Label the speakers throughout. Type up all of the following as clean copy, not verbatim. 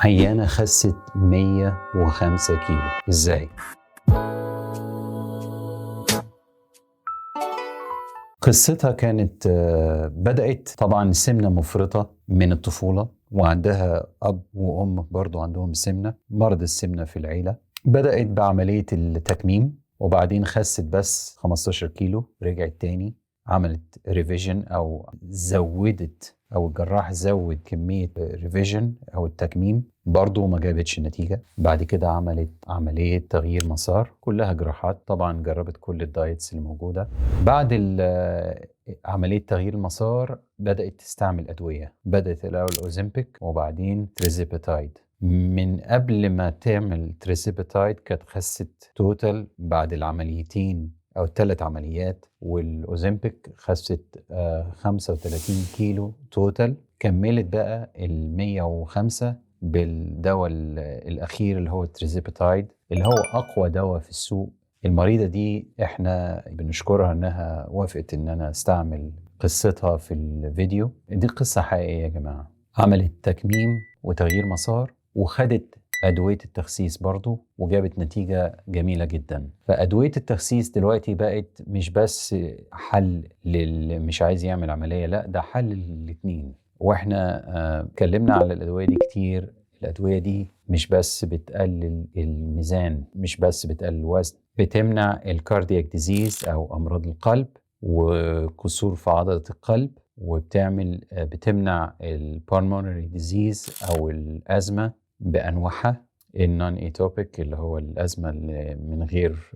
Speaker 1: عيانة خست 105 كيلو. ازاي؟ قصتها كانت بدأت طبعا سمنة مفرطة من الطفولة، وعندها أب وأم برضو عندهم سمنة، مرض السمنة في العيلة. بدأت بعملية التكميم وبعدين خست بس 15 كيلو، رجعت تاني عملت ريفيجن أو زودت، أو الجراح زود كمية ريفيجن أو التكميم، برضو ما جابتش نتيجة. بعد كده عملت عملية تغيير مسار، كلها جراحات طبعا، جربت كل الدايتس اللي موجودة. بعد عملية تغيير المسار بدأت تستعمل أدوية، بدأت الأول أوزمبيك وبعدين تريزيبيتايد. من قبل ما تعمل تريزيبيتايد كانت خست توتال بعد العمليتين أو 3 عمليات، والأوزمبيك خست 35 كيلو توتال. كملت بقى 105 بالدواء الأخير اللي هو التريزيبيتايد، اللي هو أقوى دواء في السوق. المريضة دي احنا بنشكرها انها وافقت ان انا استعمل قصتها في الفيديو. دي قصة حقيقية يا جماعة. عملت تكميم وتغيير مسار وخدت أدوية التخسيس برضو وجابت نتيجة جميلة جدا. فأدوية التخسيس دلوقتي بقت مش بس حل للي مش عايز يعمل عملية، لا ده حل للاتنين. واحنا اتكلمنا على الأدوية دي كتير. الأدوية دي مش بس بتقلل الميزان، مش بس بتقلل الوزن، بتمنع الكاردياك ديزيز أو أمراض القلب وكسور في عضلة القلب، بتمنع البالمونري ديزيز أو الأزمة بأنواعها، النون ايتوبيك اللي هو الأزمة اللي من غير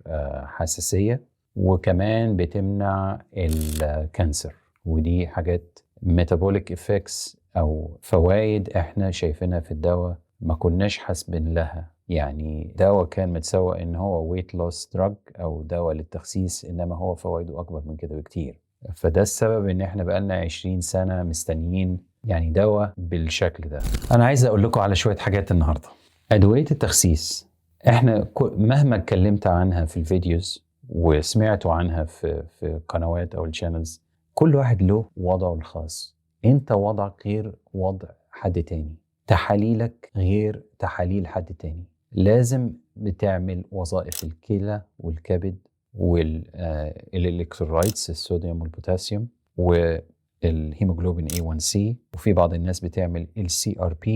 Speaker 1: حساسية، وكمان بتمنع الكانسر. ودي حاجات ميتابوليك افكتس أو فوائد احنا شايفينها في الدواء ما كناش حاسبين لها. يعني دواء كان متسوق ان هو ويت لوس دراج او دواء للتخسيس، انما هو فوائده اكبر من كده بكتير. فده السبب ان احنا بقالنا 20 سنة مستنيين يعني دواء بالشكل ده. انا عايز اقول لكم على شوية حاجات النهاردة. ادوية التخسيس احنا مهما اتكلمت عنها في الفيديوز وسمعتوا عنها في قنوات او الشانلز، كل واحد له وضعه الخاص. انت وضعك غير وضع حد تاني، تحاليلك غير تحاليل حد تاني. لازم بتعمل وظائف الكلى والكبد والالكترولايتس، الصوديوم والبوتاسيوم والهيموجلوبين A1C، وفي بعض الناس بتعمل CRP،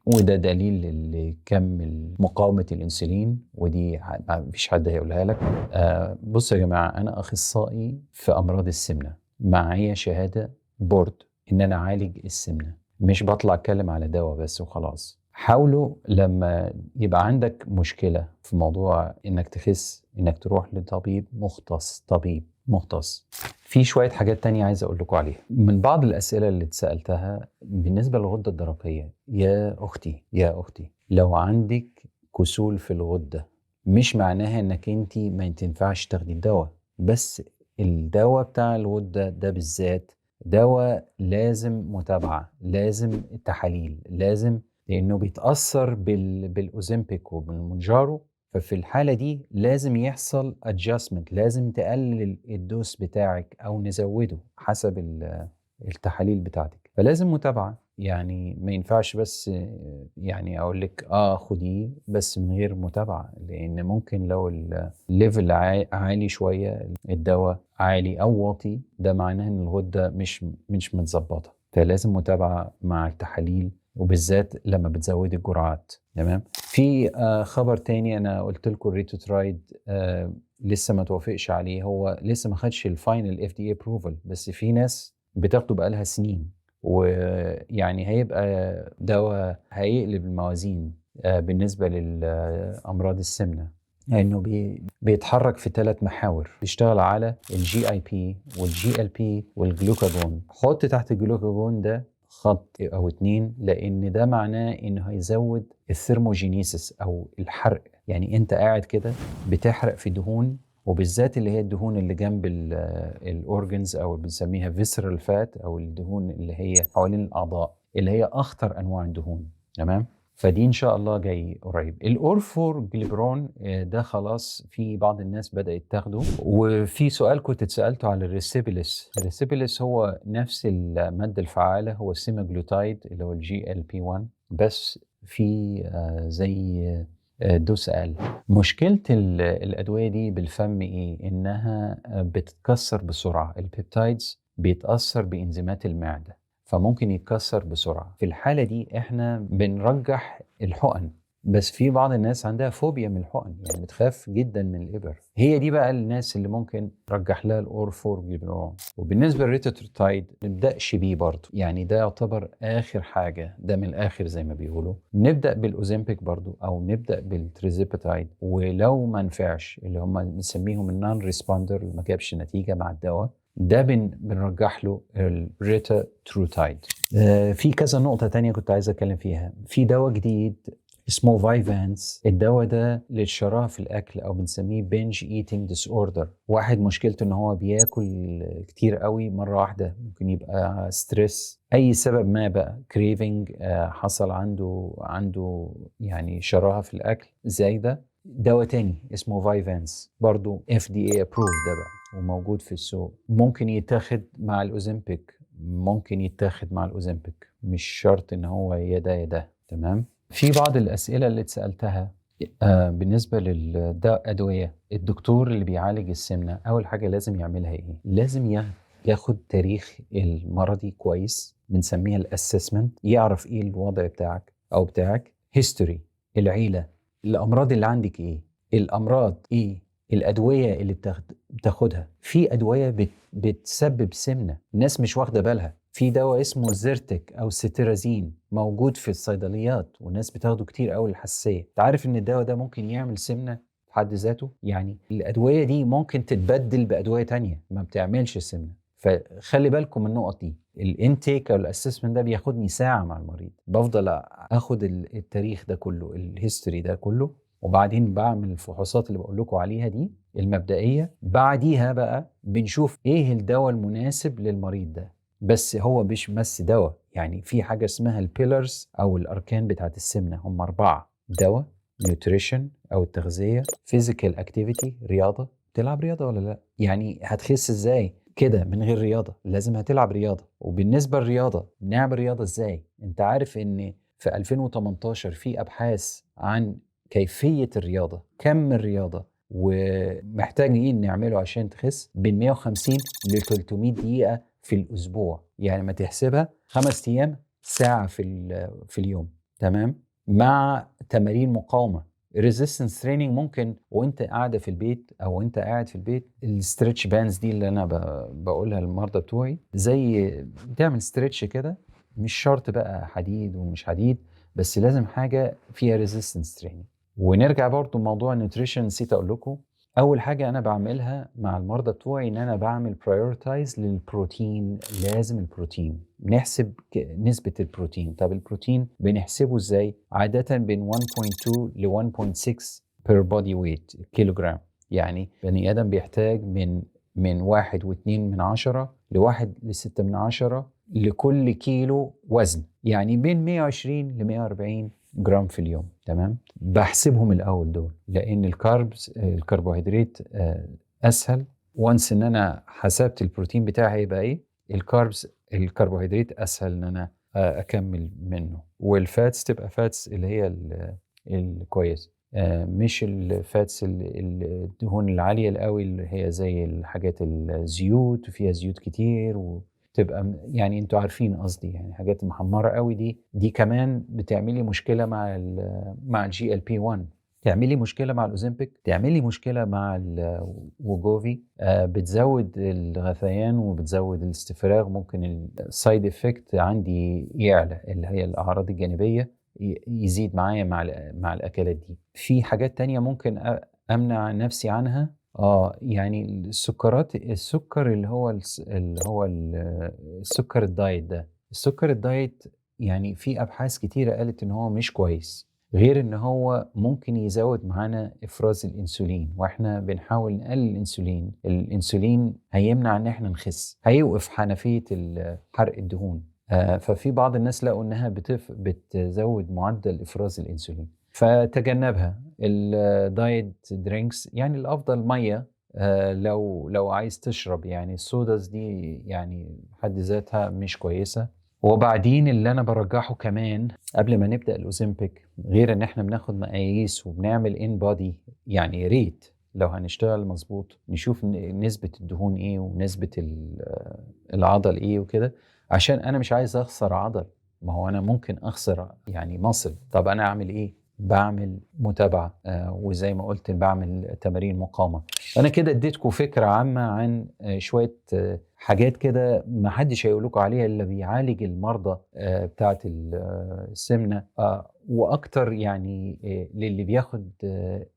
Speaker 1: وده دليل لكم مقاومة الانسولين، ودي ما فيش حد هيقولها لك. بص يا جماعة، انا اخصائي في امراض السمنة، معايا شهادة بورد ان انا اعالج السمنة، مش بطلع اتكلم على دواء بس وخلاص. حاولوا لما يبقى عندك مشكلة في موضوع انك تخس انك تروح لطبيب مختص، طبيب مختص. في شوية حاجات تانية عايز اقول لكم عليها. من بعض الاسئلة اللي اتسألتها بالنسبة للغدة الدرقية، يا اختي لو عندك كسول في الغدة مش معناها انك انت ما تنفعش تاخدي الدواء، بس الدواء بتاع الغدة ده بالذات دواء لازم متابعة، لازم التحاليل، لازم، لأنه بيتأثر بالأوزمبيك وبالمونجارو. ففي الحالة دي لازم يحصل adjustment، لازم تقلل الدوس بتاعك أو نزوده حسب التحاليل بتاعتك. فلازم متابعة، يعني ما ينفعش بس يعني أقول لك خديه بس من غير متابعة، لأن ممكن لو الليفل عالي شوية، الدواء عالي أو واطي، ده معناه إن الغدة مش متظبطة. فلازم متابعة مع التحاليل، وبالذات لما بتزودي الجرعات. تمام. في خبر تاني، أنا قلت لكم الريتوترايد لسه ما توافقش عليه، هو لسه ما خدش الفاينل FDA approval، بس في ناس بتاخده بقالها سنين، ويعني هيبقى دواء هيقلب الموازين بالنسبة للأمراض السمنة، لأنه بيتحرك في 3 محاور، بيشتغل على GIP والGLP والجلوكاجون. حط تحت الجلوكاجون ده خط أو 2، لأن ده معناه إنه هيزود الثيرموجينيسيس أو الحرق. يعني أنت قاعد كده بتحرق في دهون، وبالذات اللي هي الدهون اللي جنب الأورجنز أو بنسميها فيسرال فات، أو الدهون اللي هي حوالين الأعضاء، اللي هي أخطر أنواع الدهون. تمام. فدي ان شاء الله جاي قريب. الاورفور جليبرون ده خلاص في بعض الناس بدأت تاخده. وفي سؤال كنت اتسألته على الريسيبيلس هو نفس المادة الفعالة، هو السيماجلوتايد اللي هو الGLP1، بس في زي دوس أقل. مشكلة الأدوية دي بالفم إيه؟ إنها بتتكسر بسرعة. البيبتايدز بيتأثر بإنزيمات المعدة فممكن يتكسر بسرعة. في الحالة دي إحنا بنرجح الحقن، بس في بعض الناس عندها فوبيا من الحقن، يعني بتخاف جدا من الإبر. هي دي بقى الناس اللي ممكن رجح لها الأورفورجلورون. وبالنسبة للريتوترايد نبدأش بيه برضو، يعني ده يعتبر آخر حاجة، ده من الآخر زي ما بيقولوا. نبدأ بالأوزيمبيك برضو أو نبدأ بالتريزيبيتايد، ولو ما نفعش اللي هم بنسميهم النون ريسبوندر اللي ما جابش نتيجة مع الدواء، ده بنرجح له الريتوترايد. في كذا نقطة تانية كنت عايز أتكلم فيها. في دواء جديد اسمه فايفانس. الدواء ده للشراهة في الأكل أو بنسميه بينج ايتينج ديس اوردر. واحد مشكلته إن هو بياكل كتير قوي مرة واحدة، ممكن يبقى ستريس أي سبب ما بقى، كريفنج، حصل عنده يعني شراهة في الأكل زايدة. دواء تاني اسمه فايفانس برضو FDA approved ده بقى وموجود في السوق، ممكن يتاخد مع الأوزيمبيك، ممكن يتاخد مع الأوزيمبيك، مش شرط إن هو يا ده. تمام. في بعض الأسئلة اللي اتسألتها بالنسبة للدواء أدوية. الدكتور اللي بيعالج السمنة أول حاجة لازم يعملها إيه؟ لازم ياخد تاريخ المرضي كويس، بنسميها الأسسمنت، يعرف إيه الوضع بتاعك أو بتاعك، هيستوري، العيلة، الأمراض اللي عندك إيه، الأمراض إيه، الأدوية اللي بتاخدها. في أدوية بتسبب سمنة الناس مش واخدة بالها. في دواء اسمه زيرتك أو ستيرازين موجود في الصيدليات والناس بتاخده كتير قوي للحساسية. تعرف إن الدواء ده ممكن يعمل سمنة في حد ذاته؟ يعني الأدوية دي ممكن تتبدل بأدوية تانية ما بتعملش سمنة. فخلي بالكم من النقط دي. الانتيك او الاسسمنت ده بياخدني ساعة مع المريض، بفضل اخد التاريخ ده كله، الهيستوري ده كله، وبعدين بعمل الفحوصات اللي بقول لكم عليها دي المبدئية. بعديها بقى بنشوف ايه الدواء المناسب للمريض ده. بس هو مش بس دواء، يعني في حاجة اسمها البيلرز او الاركان بتاعت السمنة، هم 4: دواء، نيوتريشن او التغذية، فيزيكال اكتيفيتي، رياضة، تلعب رياضة ولا لا؟ يعني هتخس ازاي كده من غير رياضة؟ لازم هتلعب رياضة. وبالنسبة للرياضة نعمل رياضة ازاي؟ انت عارف ان في 2018 في ابحاث عن كيفية الرياضة، كم الرياضة ومحتاجين نعمله عشان تخس، بين 150 ل 300 دقيقة في الأسبوع. يعني ما تحسبها 5 أيام، ساعة في اليوم. تمام. مع تمارين مقاومة، ريزيستنس تريننج. ممكن وانت قاعده في البيت او انت قاعد في البيت، الستريتش بانز دي اللي انا بقولها للمرضى بتوعي، زي بتعمل ستريتش كده، مش شرط بقى حديد ومش حديد، بس لازم حاجه فيها ريزيستنس تريننج. ونرجع برضو لموضوع النيوتريشن، نسيت اقول لكم اول حاجه انا بعملها مع المرضى بتوعي ان انا بعمل برايورتايز للبروتين. لازم البروتين نحسب نسبه البروتين. طب البروتين بنحسبه ازاي؟ عاده بين 1.2 ل 1.6 per body weight كيلوغرام. يعني بني ادم بيحتاج من 1.2 ل1.6 لكل كيلو وزن، يعني بين 120 ل 140 جرام في اليوم. تمام. بحسبهم الاول دول لان الكربوهيدرات اسهل. وانس ان انا حسبت البروتين بتاعي هيبقى ايه، الكربوهيدرات اسهل ان انا اكمل منه. والفاتس تبقى فاتس اللي هي الكويس، مش الفاتس الدهون العاليه القوي اللي هي زي الحاجات الزيوت وفيها زيوت كتير تبقى يعني انتوا عارفين قصدي، يعني حاجات محمره قوي دي كمان بتعملي مشكله مع الجي ال بي 1، تعملي مشكله مع الاوزيمبيك، تعملي مشكله مع الوجوفي. بتزود الغثيان وبتزود الاستفراغ. ممكن السايد افكت عندي يعلى، اللي هي الاعراض الجانبيه يزيد معايا مع الاكلات دي. في حاجات تانية ممكن امنع نفسي عنها. يعني السكر اللي هو السكر الدايت ده. السكر الدايت يعني في ابحاث كتيره قالت ان هو مش كويس، غير ان هو ممكن يزود معانا افراز الانسولين، واحنا بنحاول نقلل الانسولين هيمنع ان احنا نخس، هيوقف حنفيه حرق الدهون. ففي بعض الناس لقوا انها بتزود معدل افراز الانسولين، فتجنبها. الدايت درينكس يعني الافضل ميه. لو عايز تشرب، يعني السوداز دي يعني حد ذاتها مش كويسه. وبعدين اللي انا برجحه كمان قبل ما نبدا الاوزمبيك، غير ان احنا بناخد مقاييس وبنعمل ان بودي، يعني يا ريت لو هنشتغل مظبوط نشوف نسبه الدهون ايه ونسبه العضل ايه وكده، عشان انا مش عايز اخسر عضل. ما هو انا ممكن اخسر يعني مصل، طب انا اعمل ايه؟ بعمل متابعه، وزي ما قلت بعمل تمارين مقاومه. انا كده اديتكم فكره عامه عن شويه حاجات كده ما حدش هيقولكوا عليها الا بيعالج المرضى بتاعه السمنه، واكتر يعني للي بياخد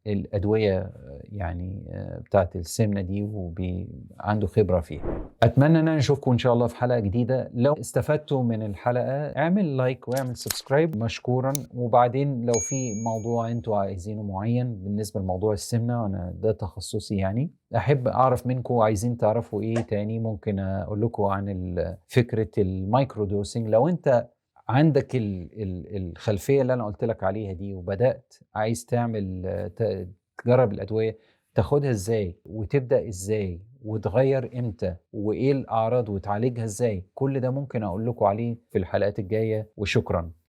Speaker 1: الادويه يعني بتاعه السمنه دي وعنده خبره فيها. اتمنى ان انا اشوفكم ان شاء الله في حلقه جديده. لو استفدتوا من الحلقه اعمل لايك واعمل سبسكرايب مشكورا. وبعدين لو في موضوع انتوا عايزينه معين بالنسبه لموضوع السمنه، وانا ده تخصصي يعني، احب اعرف منكم عايزين تعرفوا ايه تاني. ممكن اقول لكم عن فكره المايكرو دوسينج. لو انت عندك الخلفيه اللي انا قلت لك عليها دي وبدات عايز تعمل تجرب الادويه، تاخدها ازاي وتبدا ازاي وتغير امتى وايه الاعراض وتعالجها ازاي، كل ده ممكن اقول لكم عليه في الحلقات الجايه. وشكرا.